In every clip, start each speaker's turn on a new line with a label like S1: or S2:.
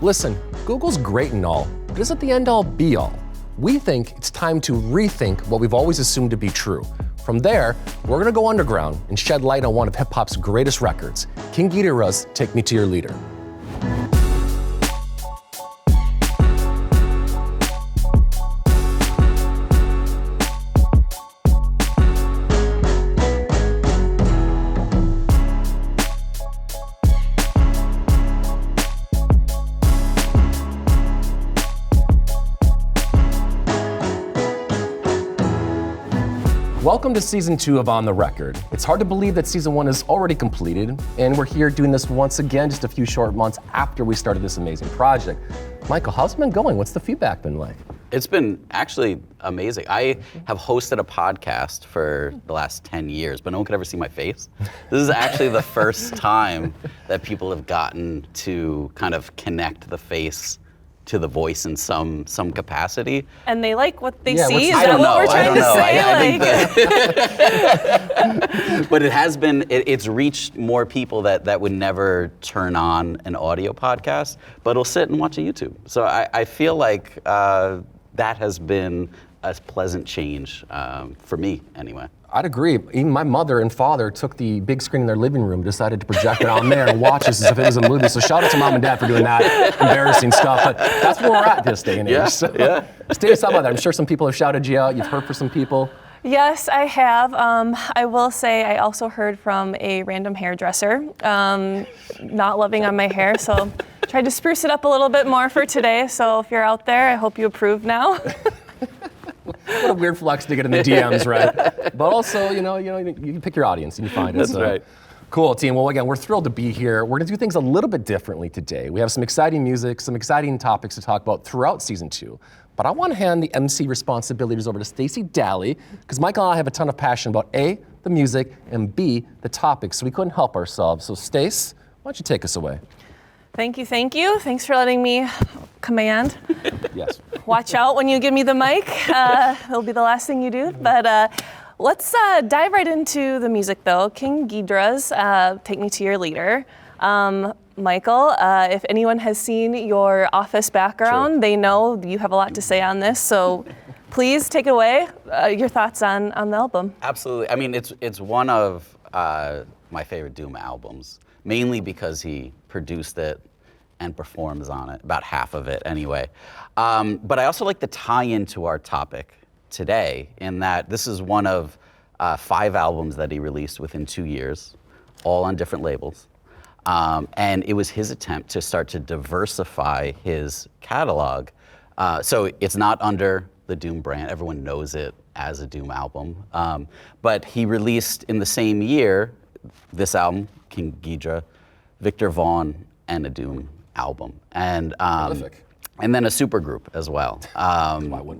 S1: Listen, Google's great and all, but isn't the end all be all. We think it's time to rethink what we've always assumed to be true. From there, we're gonna go underground and shed light on one of hip hop's greatest records, King Geedorah's Take Me to Your Leader. Welcome to season 2 of On the Record. It's hard to believe that season 1 is already completed, and we're here doing this once again just a few short months after we started this amazing project. Michael, how's it been going? What's the feedback been like?
S2: It's been actually amazing. I have hosted a podcast for the last 10 years, but no one could ever see my face. This is actually the first time that people have gotten to kind of connect the face to the voice in some capacity.
S3: And they like what they see? Is
S2: I
S3: that
S2: don't
S3: what
S2: know.
S3: we're trying to say?
S2: I think but it has been, it's reached more people that would never turn on an audio podcast, but will sit and watch a YouTube. So I feel like that has been a pleasant change for me anyway.
S1: I'd agree. Even my mother and father took the big screen in their living room, decided to project it on there and watch us as if it was a movie. So shout out to mom and dad for doing that embarrassing stuff. But that's where we're at this day and age.
S2: Yeah,
S1: So,
S2: yeah.
S1: Stace, how about that? I'm sure some people have shouted you out. You've heard from some people.
S3: Yes, I have. I will say I also heard from a random hairdresser not loving on my hair, so tried to spruce it up a little bit more for today. So if you're out there, I hope you approve now.
S1: What a weird flex to get in the DMs, right? But also, you can pick your audience and you find it.
S2: That's right.
S1: Cool, team. Well, again, we're thrilled to be here. We're gonna do things a little bit differently today. We have some exciting music, some exciting topics to talk about throughout season 2. But I want to hand the MC responsibilities over to Stacey Daly, because Michael and I have a ton of passion about A, the music, and B, the topics, so we couldn't help ourselves. So Stace, why don't you take us away?
S3: Thank you. Thanks for letting me command.
S1: Yes.
S3: Watch out when you give me the mic. It'll be the last thing you do. But let's dive right into the music, though. King Geedorah's Take Me to Your Leader. Michael, if anyone has seen your Office background,
S1: Sure.
S3: They know you have a lot to say on this. So please take it away. Your thoughts on the album.
S2: Absolutely. I mean, it's one of my favorite Doom albums, mainly because he produced it and performs on it, about half of it anyway. But I also like the tie-in to our topic today, in that this is one of 5 albums that he released within 2 years, all on different labels. And it was his attempt to start to diversify his catalog. So it's not under the Doom brand. Everyone knows it as a Doom album. But he released in the same year this album, King Geedorah, Victor Vaughn, and a Doom album. And and then a supergroup as well,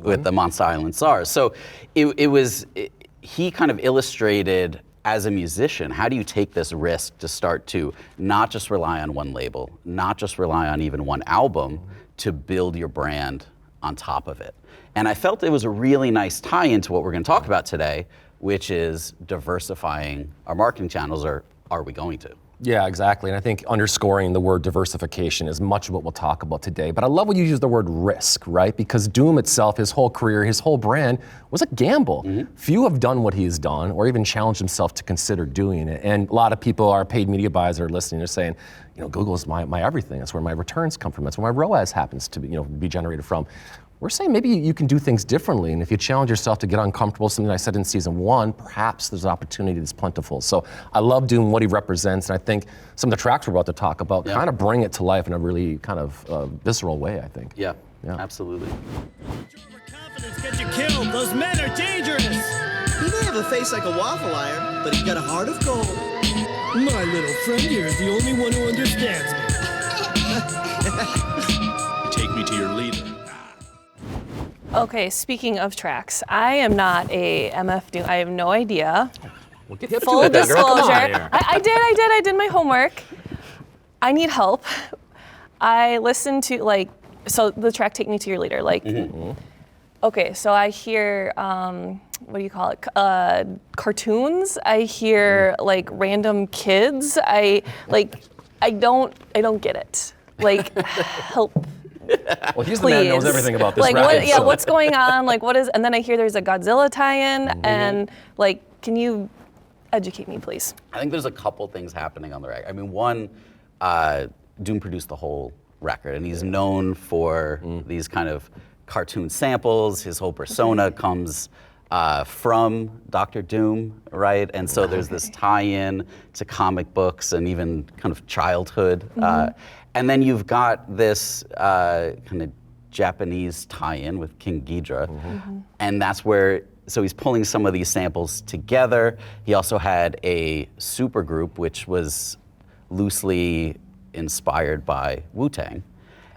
S2: with the Mont Silent Stars. So he kind of illustrated, as a musician, how do you take this risk to start to not just rely on one label, not just rely on even one album, to build your brand on top of it. And I felt it was a really nice tie-in to what we're gonna talk about today, which is diversifying our marketing channels, or are we going to?
S1: Yeah, exactly. And I think underscoring the word diversification is much of what we'll talk about today. But I love when you use the word risk, right? Because Doom itself, his whole career, his whole brand was a gamble. Mm-hmm. Few have done what he's done or even challenged himself to consider doing it. And a lot of people, our paid media buyers, are listening. They're saying, Google's my everything. That's where my returns come from. That's where my ROAS happens to be generated from. We're saying maybe you can do things differently, and if you challenge yourself to get uncomfortable, something I said in season 1, perhaps there's an opportunity that's plentiful. So I love doing what he represents, and I think some of the tracks we're about to talk about kind of bring it to life in a really kind of visceral way, I think.
S2: Yeah, absolutely.
S4: Overconfidence gets you killed. Those men are dangerous.
S5: He may have a face like a waffle iron, but he's got a heart of gold.
S4: My little friend here is the only one who understands me. Take me to your leader.
S3: Okay, speaking of tracks, I am not a MF Doom. I have no idea.
S1: Well, get hip
S3: Full
S1: to it then, girl. Come on
S3: disclosure,
S1: here.
S3: I did my homework. I need help. I listened to the track "Take Me to Your Leader." Okay, so I hear what do you call it? Cartoons. I hear random kids. I don't get it. like help.
S1: Well, he's the man who knows
S3: Please.
S1: everything about this
S3: Like,
S1: record.
S3: what, yeah,
S1: so-
S3: what's going on? Like, what is? And then I hear there's a Godzilla tie-in,
S1: Mm-hmm.
S3: and like, can you educate me, please?
S2: I think there's a couple things happening on the record. I mean, one, Doom produced the whole record, and he's known for these kind of cartoon samples. His whole persona comes from Dr. Doom, right? And so there's this tie-in to comic books and even kind of childhood. And then you've got this kind of Japanese tie-in with King Geedorah, and that's where. So he's pulling some of these samples together. He also had a supergroup, which was loosely inspired by Wu-Tang.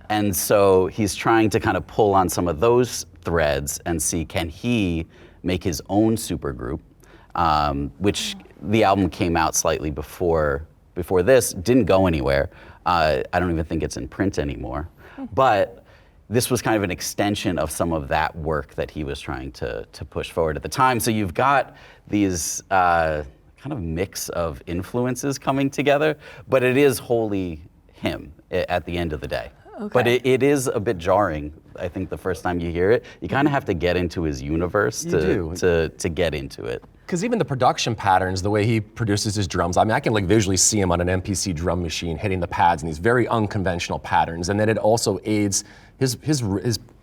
S2: And so he's trying to kind of pull on some of those threads and see, can he make his own supergroup, which the album came out slightly before this, didn't go anywhere. I don't even think it's in print anymore. But this was kind of an extension of some of that work that he was trying to push forward at the time. So you've got these kind of mix of influences coming together, but it is wholly him at the end of the day.
S3: Okay.
S2: But it is a bit jarring, I think, the first time you hear it. You kind of have to get into his universe to get into it.
S1: Because even the production patterns, the way he produces his drums, I mean, I can like visually see him on an MPC drum machine hitting the pads in these very unconventional patterns, and then it also aids his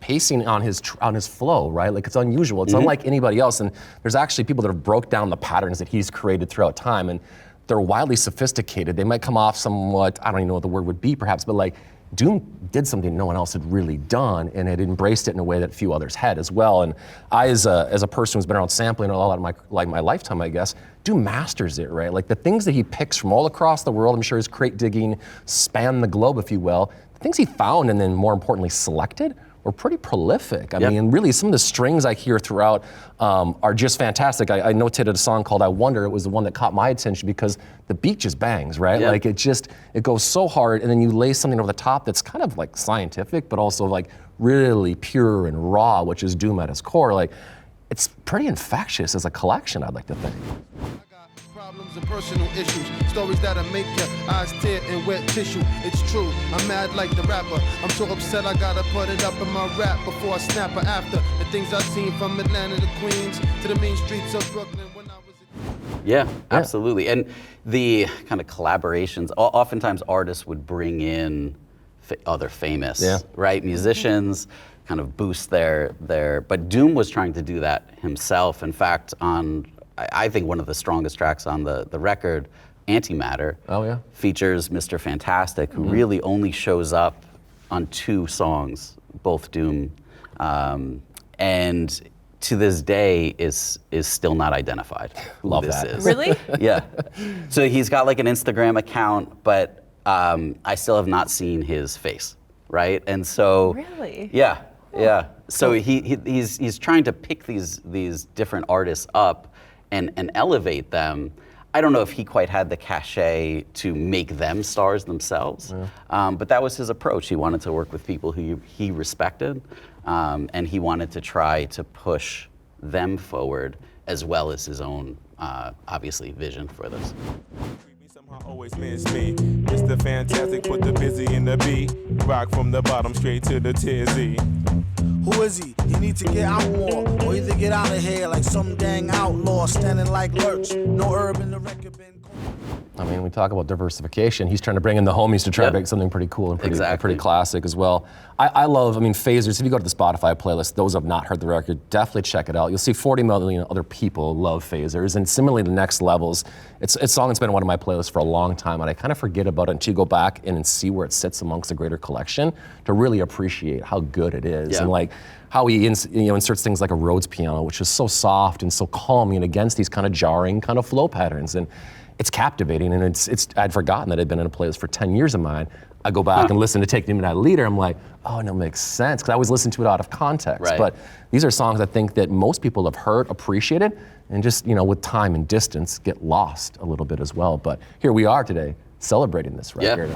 S1: pacing on his flow, right? Like it's unusual. It's unlike anybody else, and there's actually people that have broke down the patterns that he's created throughout time, and they're wildly sophisticated. They might come off somewhat, I don't even know what the word would be, perhaps, but like Doom did something no one else had really done, and it embraced it in a way that few others had as well. And I, as a person who's been around sampling a lot of my lifetime, I guess, Doom masters it, right? Like the things that he picks from all across the world, I'm sure his crate digging spanned the globe, if you will. The things he found and then more importantly selected were pretty prolific. I mean, really, some of the strings I hear throughout are just fantastic. I notated a song called I Wonder. It was the one that caught my attention because the beat just bangs, right? Like it goes so hard, and then you lay something over the top that's kind of like scientific, but also like really pure and raw, which is Doom at its core. Like, it's pretty infectious as a collection, I'd like to think.
S6: Problems and personal issues, stories that'll make your eyes tear and wet tissue. It's true, I'm mad like the rapper. I'm so upset I gotta put it up in my rap before I snap or after the things I've seen from Atlanta to Queens to the mean streets of Brooklyn when I was
S2: Yeah, absolutely. And the kind of collaborations, oftentimes artists would bring in other famous, right, musicians, kind of boost their, but Doom was trying to do that himself. In fact, on I think one of the strongest tracks on the record, Antimatter, features Mr. Fantastic, who really only shows up on 2 songs, both Doom, and to this day is still not identified who
S1: Love
S2: this
S1: that.
S2: is.
S3: Really?
S2: Yeah. So he's got like an Instagram account, but I still have not seen his face, right? And so
S3: Really?
S2: Yeah. So he's trying to pick these different artists up and elevate them. I don't know if he quite had the cachet to make them stars themselves, but that was his approach. He wanted to work with people who he respected, and he wanted to try to push them forward as well as his own, obviously, vision for this.
S7: Somehow always miss me. Mr. Fantastic put the busy in the B. Rock from the bottom straight to the tizzy.
S8: Who is he? You need to get out more, or either get out of here like some dang outlaw standing like Lurch. No herb in the record bin.
S1: I mean, we talk about diversification. He's trying to bring in the homies to try to make something pretty cool and pretty classic as well. I love, Phasers, if you go to the Spotify playlist, those who have not heard the record, definitely check it out. You'll see 40 million other people love Phasers, and similarly the Next Levels. It's a song that's been on one of my playlists for a long time, and I kind of forget about it until you go back and see where it sits amongst a greater collection to really appreciate how good it is. And like how he inserts things like a Rhodes piano, which is so soft and so calming against these kind of jarring kind of flow patterns. And it's captivating, and I'd forgotten that I'd been in a playlist for 10 years of mine. I go back and listen to Take Me to That Leader, I'm like, oh, no, it makes sense, because I always listen to it out of context. But these are songs I think that most people have heard, appreciated, and just, with time and distance, get lost a little bit as well. But here we are today, celebrating this record.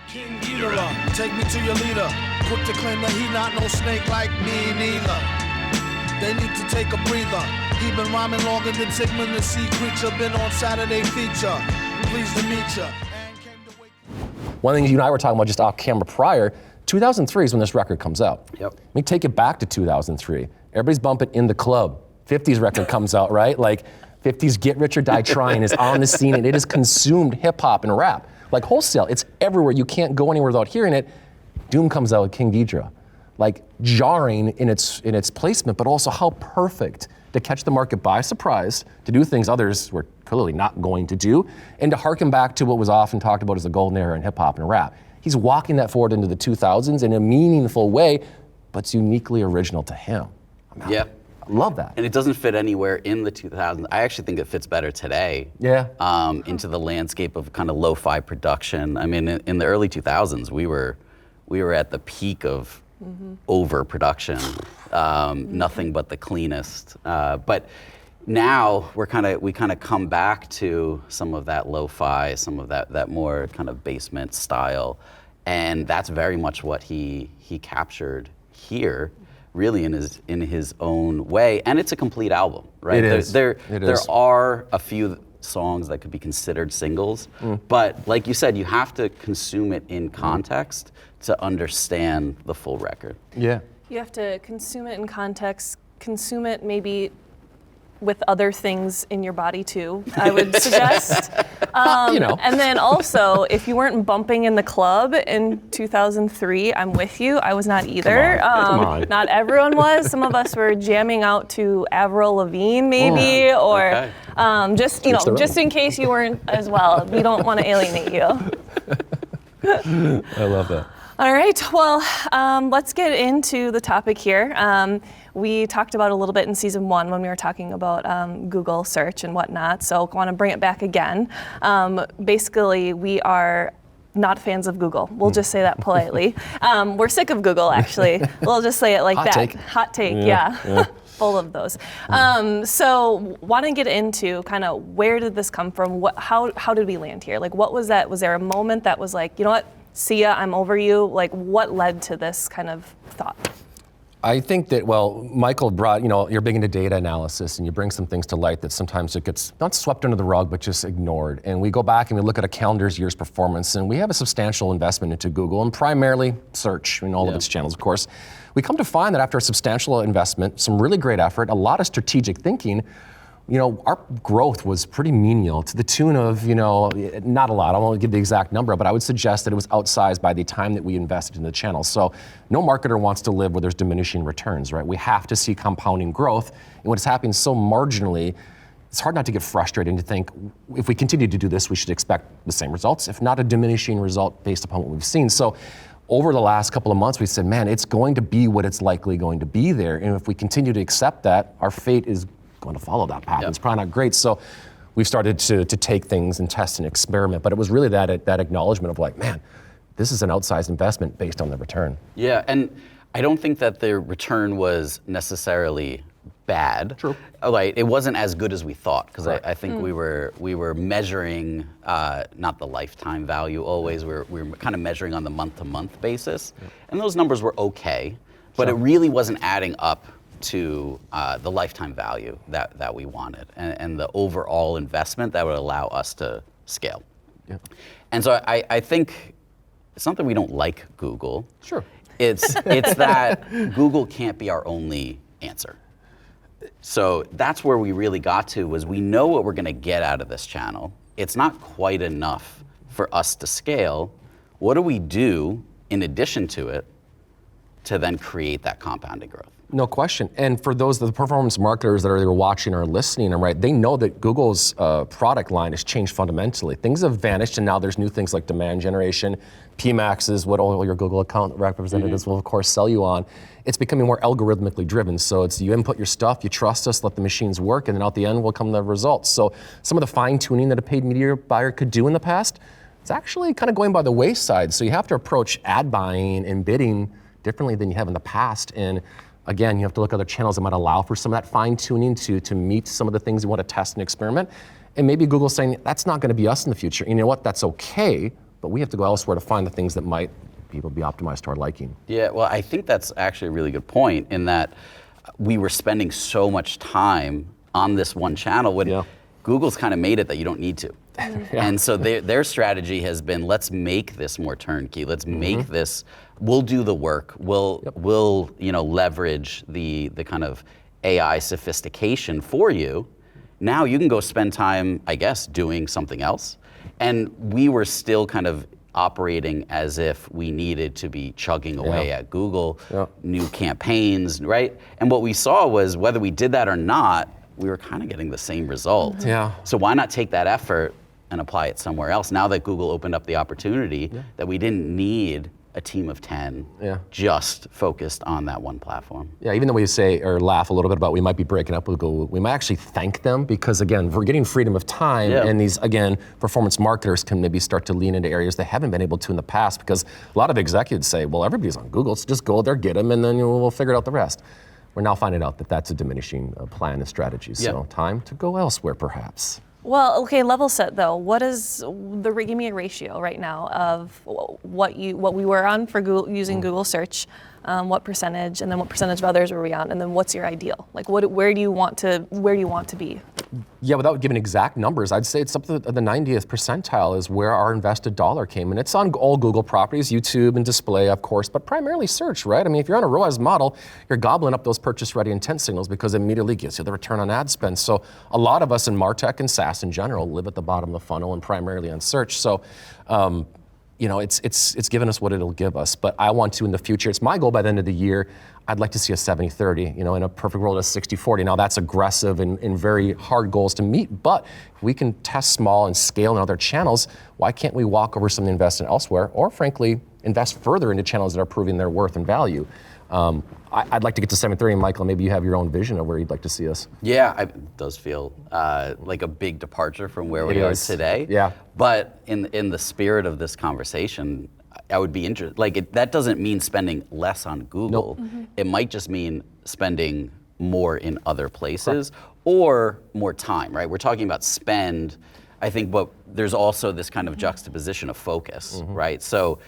S8: King Geedorah, take me to your leader. Quick to claim that he not no snake like me neither. They need to take a breather. He been rhyming longer than Sigmund the Sea Creature. Been on Saturday feature. Pleased to meet ya.
S1: One of the things you and I were talking about just off camera prior, 2003 is when this record comes out.
S2: Yep.
S1: Let me take it back to 2003. Everybody's bumping In the Club. 50s record comes out, right? Like 50s Get Rich or Die Trying is on the scene, and it has consumed hip hop and rap. Like wholesale, it's everywhere. You can't go anywhere without hearing it. Doom comes out with King Geedorah. Like jarring in its placement, but also how perfect to catch the market by surprise, to do things others were clearly not going to do, and to harken back to what was often talked about as the golden era in hip hop and rap. He's walking that forward into the 2000s in a meaningful way, but it's uniquely original to him.
S2: Yeah.
S1: I love that.
S2: And it doesn't fit anywhere in the 2000s. I actually think it fits better today.
S1: Yeah.
S2: Into the landscape of kind of lo-fi production. I mean, in the early 2000s, we were at the peak of overproduction. Nothing but the cleanest. But now we kind of come back to some of that lo-fi, some of that more kind of basement style, and that's very much what he captured here, really in his own way. And it's a complete album, right?
S1: It is.
S2: There
S1: is.
S2: are a few songs that could be considered singles, but like you said, you have to consume it in context to understand the full record.
S1: Yeah.
S3: You have to consume it in context, consume it maybe with other things in your body too, I would suggest. And then also, if you weren't bumping in the club in 2003, I'm with you. I was not either.
S1: Come on.
S3: Not everyone was. Some of us were jamming out to Avril Lavigne maybe, or just in case you weren't as well. We don't want to alienate you.
S1: I love that.
S3: All right, well, let's get into the topic here. We talked about it a little bit in season 1 when we were talking about Google search and whatnot, so I want to bring it back again. Basically, we are not fans of Google. We'll just say that politely. We're sick of Google, actually. We'll just say it like
S1: Hot
S3: that.
S1: take.
S3: Hot take, yeah. Full of those. So want to get into kind of where did this come from? How did we land here? Like, what was that? Was there a moment that was like, you know what? See ya, I'm over you. Like, what led to this kind of thought?
S1: I think that, well, Michael brought, you're big into data analysis and you bring some things to light that sometimes it gets not swept under the rug, but just ignored. And we go back and we look at a calendar's year's performance, and we have a substantial investment into Google and primarily search in all of its channels, of course. We come to find that after a substantial investment, some really great effort, a lot of strategic thinking, our growth was pretty menial to the tune of, not a lot. I won't give the exact number, but I would suggest that it was outsized by the time that we invested in the channel. So no marketer wants to live where there's diminishing returns, right? We have to see compounding growth. And when it's happening so marginally, it's hard not to get frustrated and to think, if we continue to do this, we should expect the same results, if not a diminishing result based upon what we've seen. So over the last couple of months, we said, man, it's going to be what it's likely going to be there. And if we continue to accept that, our fate is going to follow that path. It's probably not great. So we've started to take things and test and experiment. But it was really that acknowledgement of like, man, this is an outsized investment based on the return.
S2: Yeah, and I don't think that the return was necessarily bad.
S1: True.
S2: Like, it wasn't as good as we thought, because I think we were measuring not the lifetime value always. We were kind of measuring on the month-to-month basis, and those numbers were okay, but it really wasn't adding up to the lifetime value that we wanted, and the overall investment that would allow us to scale.
S1: Yeah.
S2: And so I think it's not that we don't like Google.
S1: Sure.
S2: It's that Google can't be our only answer. So that's where we really got to, was we know what we're going to get out of this channel. It's not quite enough for us to scale. What do we do in addition to it to then create that compounding growth?
S1: No question. And for those of the performance marketers that are either watching or listening, right, they know that Google's product line has changed fundamentally. Things have vanished, and now there's new things like demand generation. PMAX is what all your Google account representatives will, of course, sell you on. It's becoming more algorithmically driven. So it's you input your stuff, you trust us, let the machines work, and then out the end will come the results. So some of the fine-tuning that a paid media buyer could do in the past, it's actually kind of going by the wayside. So you have to approach ad buying and bidding differently than you have in the past. And again, you have to look at other channels that might allow for some of that fine-tuning to meet some of the things you want to test and experiment. And maybe Google's saying, that's not going to be us in the future. And you know what? That's okay, but we have to go elsewhere to find the things that might be able to be optimized to our liking.
S2: Yeah, well, I think that's actually a really good point, in that we were spending so much time on this one channel when Google's kind of made it that you don't need to. And so their strategy has been, let's make this more turnkey. Let's make this, we'll do the work. We'll leverage the kind of AI sophistication for you. Now you can go spend time, I guess, doing something else. And we were still kind of operating as if we needed to be chugging away at Google, new campaigns, right? And what we saw was whether we did that or not, we were kind of getting the same result. So why not take that effort and apply it somewhere else? Now that Google opened up the opportunity that we didn't need a team of 10 just focused on that one platform.
S1: Yeah, even though we say or laugh a little bit about we might be breaking up with Google, we might actually thank them because again, we're getting freedom of time and these, again, performance marketers can maybe start to lean into areas they haven't been able to in the past because a lot of executives say, well, everybody's on Google, so just go there, get them, and then we'll figure out the rest. We're now finding out that that's a diminishing plan and strategy, so time to go elsewhere perhaps.
S3: Well, okay, level set though. What is give me a ratio right now of what we were on for Google, using Google search, what percentage, and then what percentage of others were we on, and then what's your ideal? Like where do you want to be?
S1: Yeah, without giving exact numbers, I'd say it's up to the 90th percentile is where our invested dollar came. And it's on all Google properties, YouTube and display, of course, but primarily search, right? I mean, if you're on a ROAS model, you're gobbling up those purchase-ready intent signals because it immediately gives you the return on ad spend. So a lot of us in MarTech and SaaS in general live at the bottom of the funnel and primarily on search. So, it's given us what it'll give us. But I want to in the future, it's my goal by the end of the year, I'd like to see a 70-30, in a perfect world, a 60-40. Now that's aggressive and very hard goals to meet, but if we can test small and scale in other channels, why can't we walk over some and invest in elsewhere, or frankly, invest further into channels that are proving their worth and value? I'd like to get to 70-30, and Michael, maybe you have your own vision of where you'd like to see us.
S2: Yeah, it does feel like a big departure from where we are today.
S1: Yeah.
S2: But in the spirit of this conversation, I would be interested, that doesn't mean spending less on Google. Nope. It might just mean spending more in other places or more time, right? We're talking about spend. I think there's also this kind of juxtaposition of focus, right? So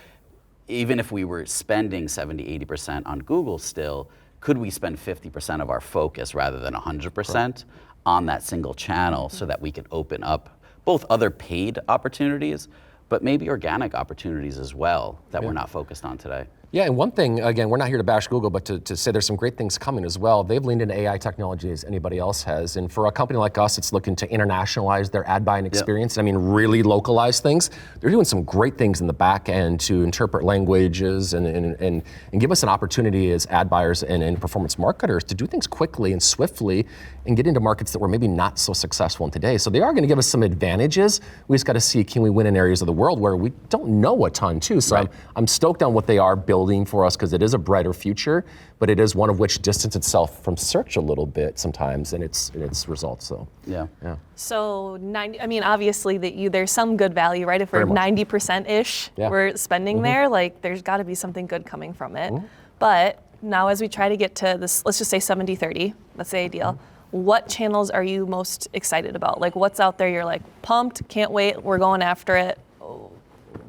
S2: even if we were spending 70-80% on Google still, could we spend 50% of our focus rather than 100% on that single channel so that we can open up both other paid opportunities, but maybe organic opportunities as well that we're not focused on today?
S1: Yeah, and one thing, again, we're not here to bash Google, but to say there's some great things coming as well. They've leaned into AI technology as anybody else has. And for a company like us, it's looking to internationalize their ad buying experience. I mean, really localize things. They're doing some great things in the back end to interpret languages and give us an opportunity as ad buyers and performance marketers to do things quickly and swiftly and get into markets that we're maybe not so successful in today. So they are going to give us some advantages. We just got to see, can we win in areas of the world where we don't know a ton too. So I'm stoked on what they are building for us because it is a brighter future, but it is one of which distance itself from search a little bit sometimes in its results. So
S3: So 90. I mean, obviously there's some good value, right? If we're 90%-ish, we're spending there. Like there's got to be something good coming from it. But now, as we try to get to this, let's just say 70-30. That's the ideal. What channels are you most excited about? Like what's out there? You're like pumped, can't wait. We're going after it.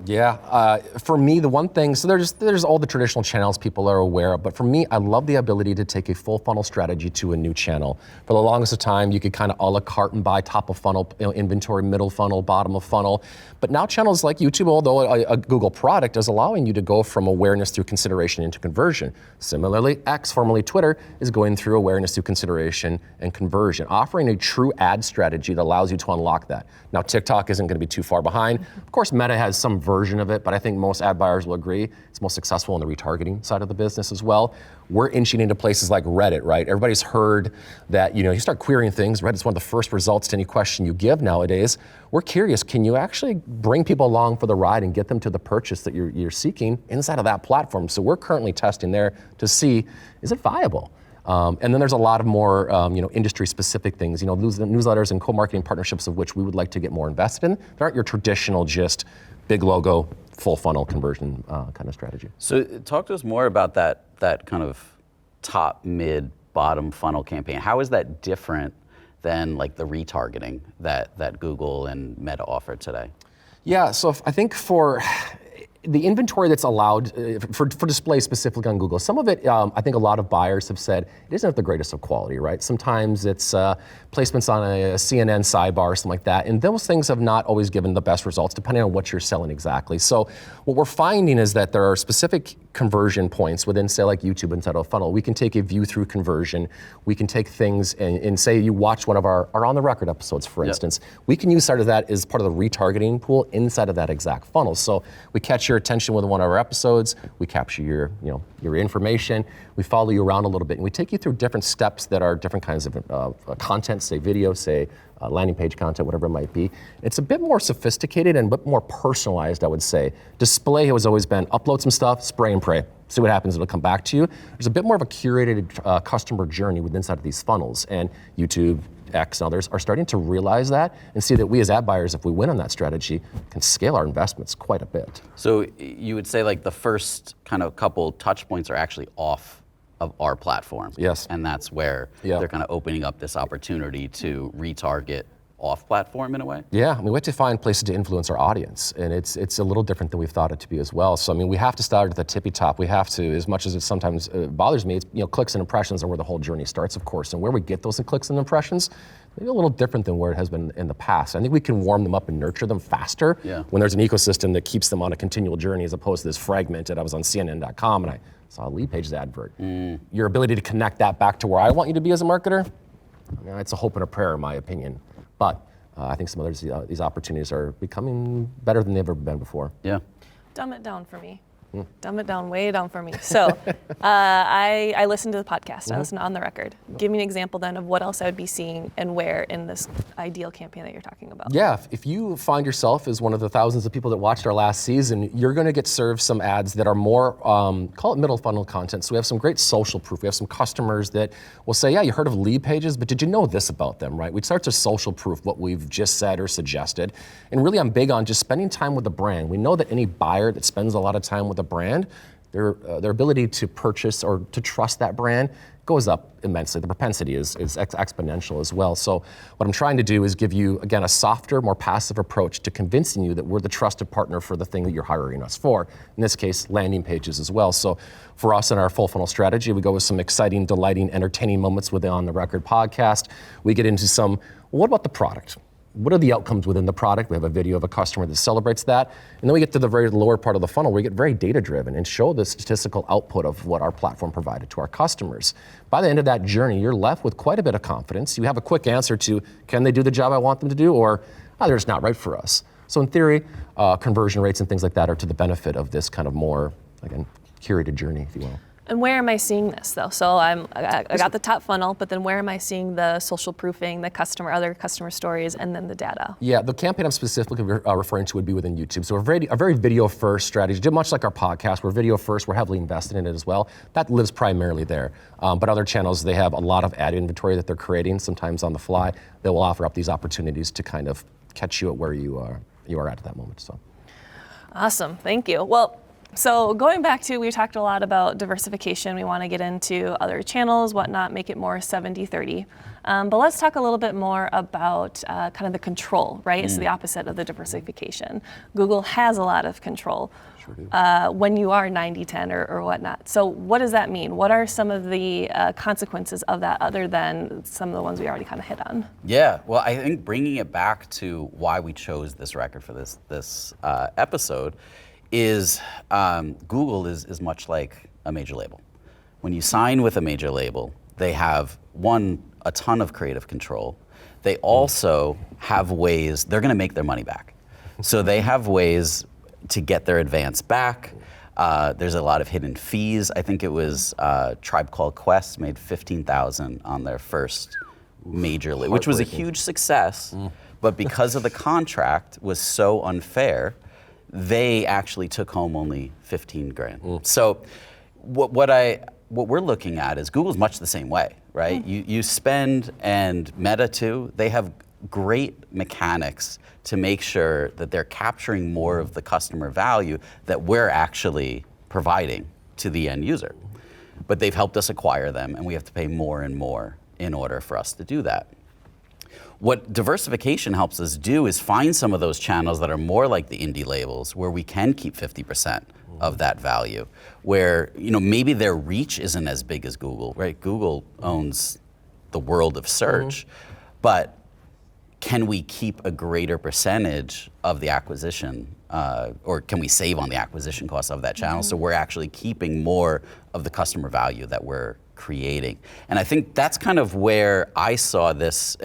S1: Yeah, for me, the one thing, so there's all the traditional channels people are aware of, but for me, I love the ability to take a full funnel strategy to a new channel. For the longest of time, you could kind of a la carte and buy top of funnel, inventory, middle funnel, bottom of funnel. But now channels like YouTube, although a Google product, is allowing you to go from awareness through consideration into conversion. Similarly, X, formerly Twitter, is going through awareness through consideration and conversion, offering a true ad strategy that allows you to unlock that. Now, TikTok isn't going to be too far behind. Of course, Meta has some version of it, but I think most ad buyers will agree it's most successful on the retargeting side of the business as well. We're inching into places like Reddit, right? Everybody's heard that, you start querying things. Reddit's one of the first results to any question you give nowadays. We're curious, can you actually bring people along for the ride and get them to the purchase that you're seeking inside of that platform? So we're currently testing there to see, is it viable? And then there's a lot of more, industry-specific things, newsletters and co-marketing partnerships of which we would like to get more invested in. They aren't your traditional just big logo, full funnel conversion kind of strategy.
S2: So talk to us more about that kind of top, mid, bottom funnel campaign. How is that different than like the retargeting that Google and Meta offer today?
S1: Yeah, so I think the inventory that's allowed for display specifically on Google, some of it, I think a lot of buyers have said, it isn't the greatest of quality, right? Sometimes it's placements on a CNN sidebar or something like that, and those things have not always given the best results depending on what you're selling exactly. So what we're finding is that there are specific conversion points within, say, like YouTube inside of a funnel. We can take a view through conversion. We can take things and say you watch one of our On the Record episodes, for instance. We can use sort of that as part of the retargeting pool inside of that exact funnel. So we catch your attention with one of our episodes, we capture your information, we follow you around a little bit, and we take you through different steps that are different kinds of content, say video, say landing page content, whatever it might be. It's a bit more sophisticated and a bit more personalized, I would say. Display has always been upload some stuff, spray and pray. See what happens, it'll come back to you. There's a bit more of a curated customer journey within inside of these funnels, and YouTube, X, and others are starting to realize that and see that we as ad buyers, if we win on that strategy, can scale our investments quite a bit.
S2: So you would say like the first kind of couple touch points are actually off of our platform.
S1: Yes.
S2: And that's where they're kind of opening up this opportunity to retarget off platform in a way?
S1: Yeah, I mean, we have to find places to influence our audience, and it's a little different than we've thought it to be as well. So I mean, we have to start at the tippy top. We have to, as much as it sometimes bothers me, it's, clicks and impressions are where the whole journey starts, of course, and where we get those clicks and impressions, maybe a little different than where it has been in the past. I think we can warm them up and nurture them faster when there's an ecosystem that keeps them on a continual journey as opposed to this fragmented. I was on CNN.com and I saw a Leadpages advert. Your ability to connect that back to where I want you to be as a marketer, it's a hope and a prayer in my opinion. But I think some others, these opportunities are becoming better than they've ever been before.
S2: Yeah.
S3: Dumb it down for me. Dumb it down, way down for me. So I listened to the podcast. I listened to On the Record. Give me an example then of what else I would be seeing and where in this ideal campaign that you're talking about.
S1: Yeah, if you find yourself as one of the thousands of people that watched our last season, you're going to get served some ads that are more, call it middle funnel content. So we have some great social proof. We have some customers that will say, yeah, you heard of Leadpages, but did you know this about them, right? We'd start to social proof what we've just said or suggested. And really, I'm big on just spending time with the brand. We know that any buyer that spends a lot of time with a brand, their ability to purchase or to trust that brand goes up immensely. The propensity is exponential as well. So what I'm trying to do is give you, again, a softer, more passive approach to convincing you that we're the trusted partner for the thing that you're hiring us for. In this case, landing pages as well. So for us in our full funnel strategy, we go with some exciting, delighting, entertaining moments with the On the Record podcast. We get into some, what about the product? What are the outcomes within the product? We have a video of a customer that celebrates that. And then we get to the very lower part of the funnel where we get very data driven and show the statistical output of what our platform provided to our customers. By the end of that journey, you're left with quite a bit of confidence. You have a quick answer to, can they do the job I want them to do? Or, oh, they're just not right for us. So in theory, conversion rates and things like that are to the benefit of this kind of more, again, curated journey, if you will.
S3: And where am I seeing this though? So I got the top funnel, but then where am I seeing the social proofing, the other customer stories, and then the data?
S1: Yeah, the campaign I'm specifically referring to would be within YouTube. So we're a very video first strategy, much like our podcast. We're video first, we're heavily invested in it as well. That lives primarily there. But other channels, they have a lot of ad inventory that they're creating, sometimes on the fly. They will offer up these opportunities to kind of catch you at where you are at that moment. So. Awesome,
S3: thank you. Well, so going back to, we talked a lot about diversification. We want to get into other channels, whatnot, make it more 70-30. But let's talk a little bit more about kind of the control, right? It's the opposite of the diversification. Google has a lot of control when you are 90-10 or whatnot. So what does that mean? What are some of the consequences of that other than some of the ones we already kind of hit on?
S2: Yeah, well, I think bringing it back to why we chose this record for this episode is Google is much like a major label. When you sign with a major label, they have, a ton of creative control. They also have ways, they're gonna make their money back. So they have ways to get their advance back. There's a lot of hidden fees. I think it was Tribe Called Quest made $15,000 on their first major label, which was a huge success, but because of the contract was so unfair, they actually took home only 15 grand. So what we're looking at is Google's much the same way, right? You spend, and Meta too, they have great mechanics to make sure that they're capturing more of the customer value that we're actually providing to the end user. But they've helped us acquire them, and we have to pay more and more in order for us to do that. What diversification helps us do is find some of those channels that are more like the indie labels, where we can keep 50% of that value, where maybe their reach isn't as big as Google, right? Google owns the world of search, but can we keep a greater percentage of the acquisition, or can we save on the acquisition cost of that channel, so we're actually keeping more of the customer value that we're creating? And I think that's kind of where I saw this.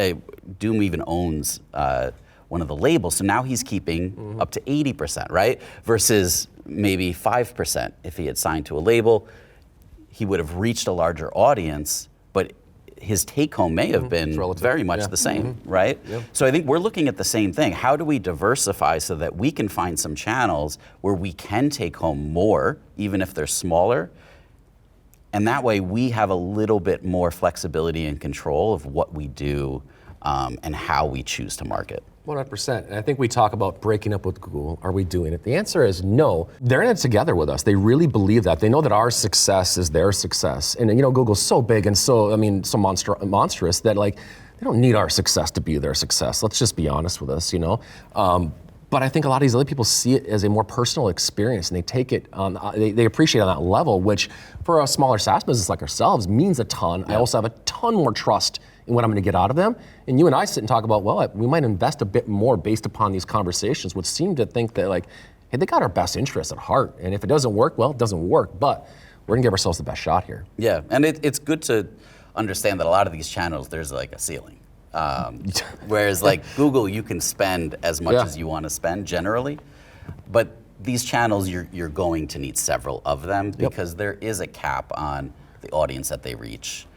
S2: Doom even owns one of the labels, so now he's keeping up to 80%, right? Versus maybe 5% if he had signed to a label. He would have reached a larger audience, but his take home may have been very much the same, right? Yep. So I think we're looking at the same thing. How do we diversify so that we can find some channels where we can take home more, even if they're smaller? And that way we have a little bit more flexibility and control of what we do and how we choose to market.
S1: 100%. And I think we talk about breaking up with Google. Are we doing it? The answer is no. They're in it together with us. They really believe that. They know that our success is their success. And Google's so big and so monstrous that they don't need our success to be their success. Let's just be honest with us, But I think a lot of these other people see it as a more personal experience, and they take it on, they appreciate it on that level, which for a smaller SaaS business like ourselves means a ton. I also have a ton more trust in what I'm gonna get out of them. And you and I sit and talk about, well, we might invest a bit more based upon these conversations, which seem to think that hey, they got our best interests at heart. And if it doesn't work, well, it doesn't work, but we're gonna give ourselves the best shot here.
S2: Yeah, and it's good to understand that a lot of these channels, there's a ceiling. Whereas Google, you can spend as much as you want to spend generally, but these channels, you're going to need several of them because there is a cap on the audience that they reach,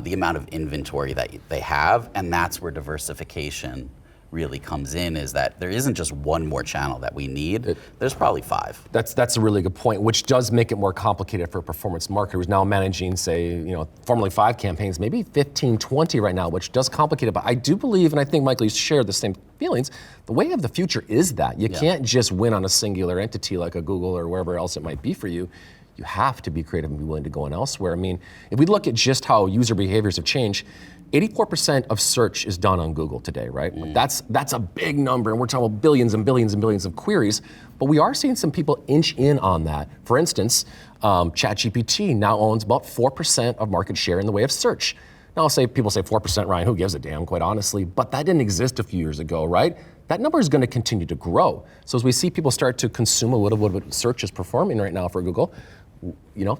S2: the amount of inventory that they have, and that's where diversification really comes in, is that there isn't just one more channel that we need. There's probably 5.
S1: That's a really good point, which does make it more complicated for a performance marketer who's now managing, say, formerly 5 campaigns, maybe 15, 20 right now, which does complicate it. But I do believe, and I think Michael, you share the same feelings, the way of the future is that. You can't just win on a singular entity like a Google or wherever else it might be for you. You have to be creative and be willing to go in elsewhere. I mean, if we look at just how user behaviors have changed, 84% of search is done on Google today, right? That's a big number, and we're talking about billions and billions and billions of queries, but we are seeing some people inch in on that. For instance, ChatGPT now owns about 4% of market share in the way of search. Now people say 4%, Ryan, who gives a damn, quite honestly, but that didn't exist a few years ago, right? That number is gonna continue to grow. So as we see people start to consume a little bit of what search is performing right now for Google,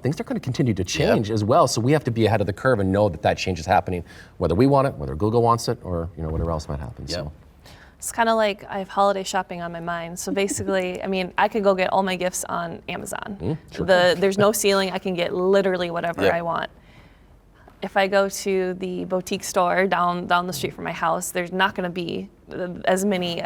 S1: things are going to continue to change as well. So we have to be ahead of the curve and know that change is happening, whether we want it, whether Google wants it, or whatever else might happen. So
S3: it's kind of like I have holiday shopping on my mind. So basically, I could go get all my gifts on Amazon. There's no ceiling. I can get literally whatever I want. If I go to the boutique store down the street from my house, there's not going to be as many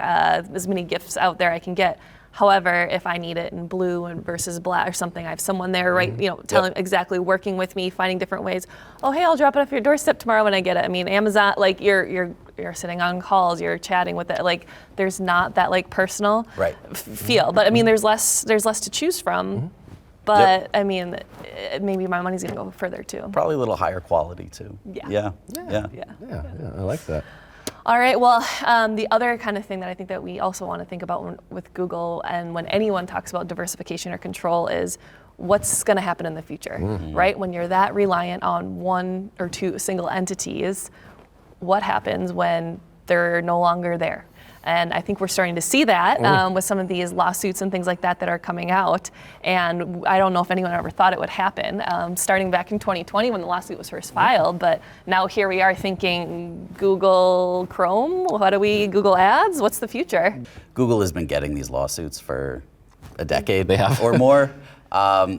S3: gifts out there I can get. However, if I need it in blue versus black or something, I have someone there, right? Telling exactly, working with me, finding different ways. Oh, hey, I'll drop it off your doorstep tomorrow when I get it. Amazon, you're sitting on calls, you're chatting with it. There's not that personal feel. But there's less to choose from. But maybe my money's gonna go further too.
S2: Probably a little higher quality too.
S1: Yeah, I like that.
S3: All right, well, the other kind of thing that I think that we also want to think about with Google, and when anyone talks about diversification or control, is what's going to happen in the future, right? When you're that reliant on one or two single entities, what happens when they're no longer there? And I think we're starting to see that with some of these lawsuits and things like that are coming out. And I don't know if anyone ever thought it would happen, starting back in 2020 when the lawsuit was first filed. But now here we are thinking Google Chrome, Google Ads, what's the future?
S2: Google has been getting these lawsuits for a decade or more.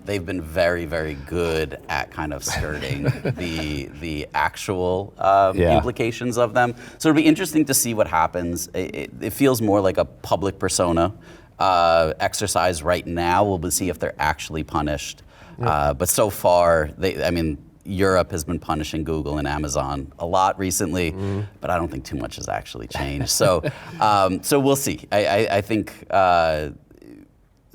S2: They've been very, very good at kind of skirting the actual implications of them. So it'll be interesting to see what happens. It feels more like a public persona exercise right now. We'll see if they're actually punished. But so far, Europe has been punishing Google and Amazon a lot recently, but I don't think too much has actually changed. So we'll see. I think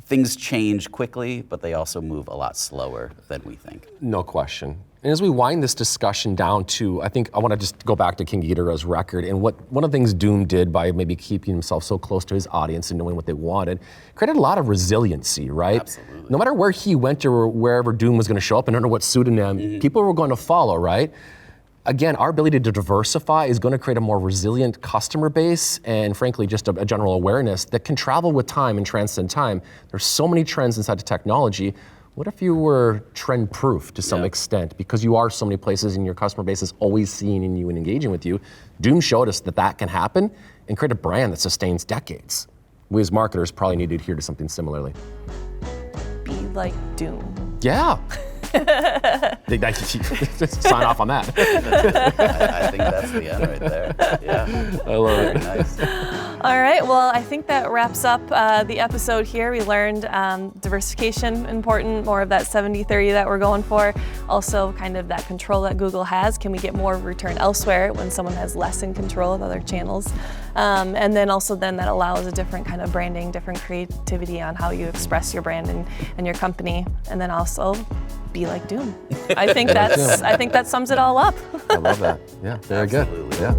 S2: things change quickly, but they also move a lot slower than we think.
S1: No question. And as we wind this discussion down to, I think I want to just go back to King Geedorah's record and what one of the things Doom did by maybe keeping himself so close to his audience and knowing what they wanted, created a lot of resiliency, right?
S2: Absolutely.
S1: No matter where he went or wherever Doom was going to show up and under what pseudonym, people were going to follow, right? Again, our ability to diversify is going to create a more resilient customer base and frankly, just a general awareness that can travel with time and transcend time. There's so many trends inside the technology. What if you were trend proof to some extent because you are so many places and your customer base is always seeing you and engaging with you? Doom showed us that that can happen and create a brand that sustains decades. We as marketers probably need to adhere to something similarly.
S3: Be like Doom.
S1: Yeah. Sign off on that.
S2: I think that's the end right there. Yeah.
S1: I love
S2: Very
S1: it.
S2: nice.
S3: All right, well, I think that wraps up the episode here. We learned diversification, important, more of that 70-30 that we're going for. Also, kind of that control that Google has. Can we get more return elsewhere when someone has less in control of other channels? And then also that allows a different kind of branding, different creativity on how you express your brand and your company. And then also, be like Doom. I think that sums it all up.
S1: I love that. Yeah, very good.
S2: Absolutely.
S1: Yeah.